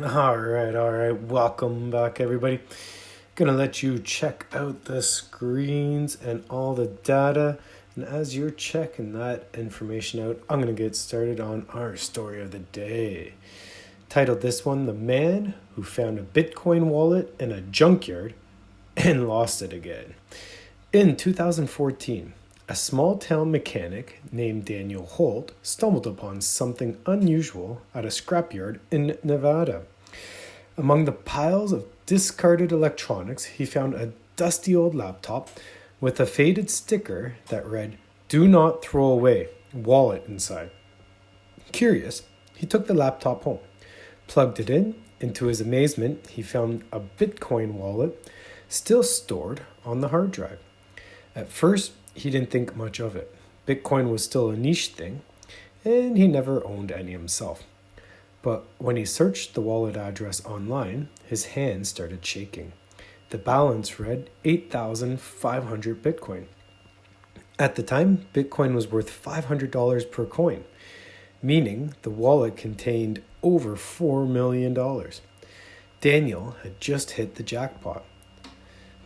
All right. Welcome back, everybody. Gonna let you check out the screens and all the data. And as you're checking that information out, I'm gonna get started on our story of the day. Titled this one, The Man Who Found a Bitcoin Wallet in a Junkyard and Lost It Again. In 2014, a small town mechanic named Daniel Holt stumbled upon something unusual at a scrapyard in Nevada. Among the piles of discarded electronics, he found a dusty old laptop with a faded sticker that read, "Do not throw away, wallet inside." Curious, he took the laptop home, plugged it in. To his amazement, he found a Bitcoin wallet still stored on the hard drive. At first, he didn't think much of it. Bitcoin was still a niche thing, and he never owned any himself. But when he searched the wallet address online, his hands started shaking. The balance read 8,500 Bitcoin. At the time, Bitcoin was worth $500 per coin, meaning the wallet contained over $4 million. Daniel had just hit the jackpot.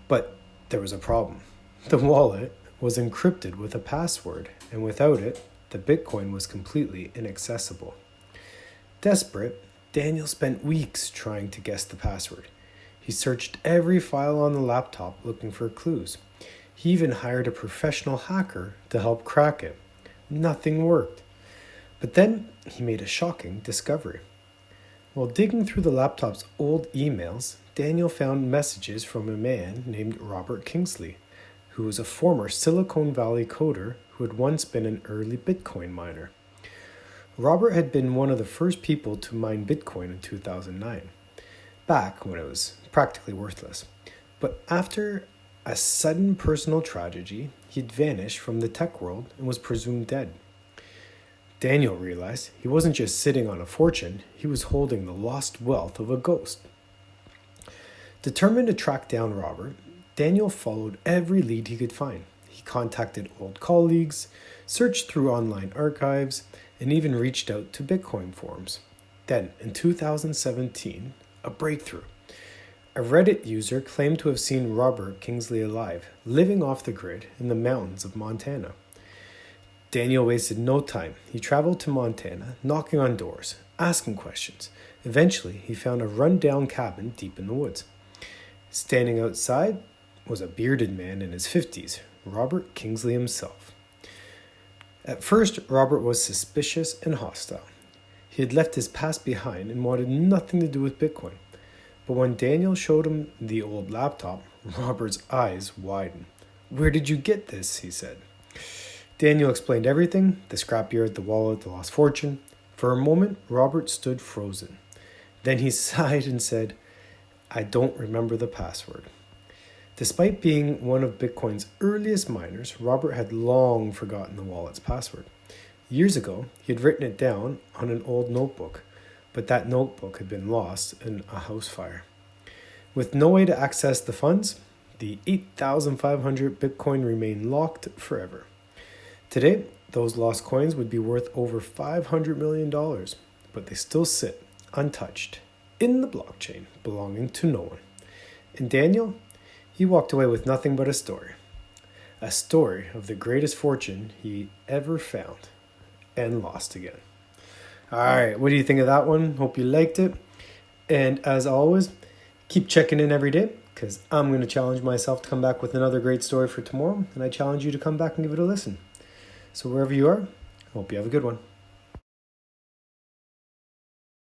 But there was a problem. The wallet was encrypted with a password, and without it, the Bitcoin was completely inaccessible. Desperate, Daniel spent weeks trying to guess the password. He searched every file on the laptop looking for clues. He even hired a professional hacker to help crack it. Nothing worked. But then he made a shocking discovery. While digging through the laptop's old emails, Daniel found messages from a man named Robert Kingsley, who was a former Silicon Valley coder who had once been an early Bitcoin miner. Robert had been one of the first people to mine Bitcoin in 2009, back when it was practically worthless. But after a sudden personal tragedy, he'd vanished from the tech world and was presumed dead. Daniel realized he wasn't just sitting on a fortune, he was holding the lost wealth of a ghost. Determined to track down Robert, Daniel followed every lead he could find. He contacted old colleagues, searched through online archives, and even reached out to Bitcoin forums. Then, in 2017, a breakthrough. A Reddit user claimed to have seen Robert Kingsley alive, living off the grid in the mountains of Montana. Daniel wasted no time. He traveled to Montana, knocking on doors, asking questions. Eventually, he found a run-down cabin deep in the woods. Standing outside was a bearded man in his 50s, Robert Kingsley himself. At first, Robert was suspicious and hostile. He had left his past behind and wanted nothing to do with Bitcoin. But when Daniel showed him the old laptop, Robert's eyes widened. "Where did you get this?" he said. Daniel explained everything, the scrapyard, the wallet, the lost fortune. For a moment, Robert stood frozen. Then he sighed and said, "I don't remember the password." Despite being one of Bitcoin's earliest miners, Robert had long forgotten the wallet's password. Years ago, he had written it down on an old notebook, but that notebook had been lost in a house fire. With no way to access the funds, the 8,500 Bitcoin remained locked forever. Today, those lost coins would be worth over $500 million, but they still sit untouched in the blockchain belonging to no one. And Daniel, he walked away with nothing but a story of the greatest fortune he ever found and lost again. All right, what do you think of that one? Hope you liked it. And as always, keep checking in every day because I'm going to challenge myself to come back with another great story for tomorrow. And I challenge you to come back and give it a listen. So wherever you are, I hope you have a good one.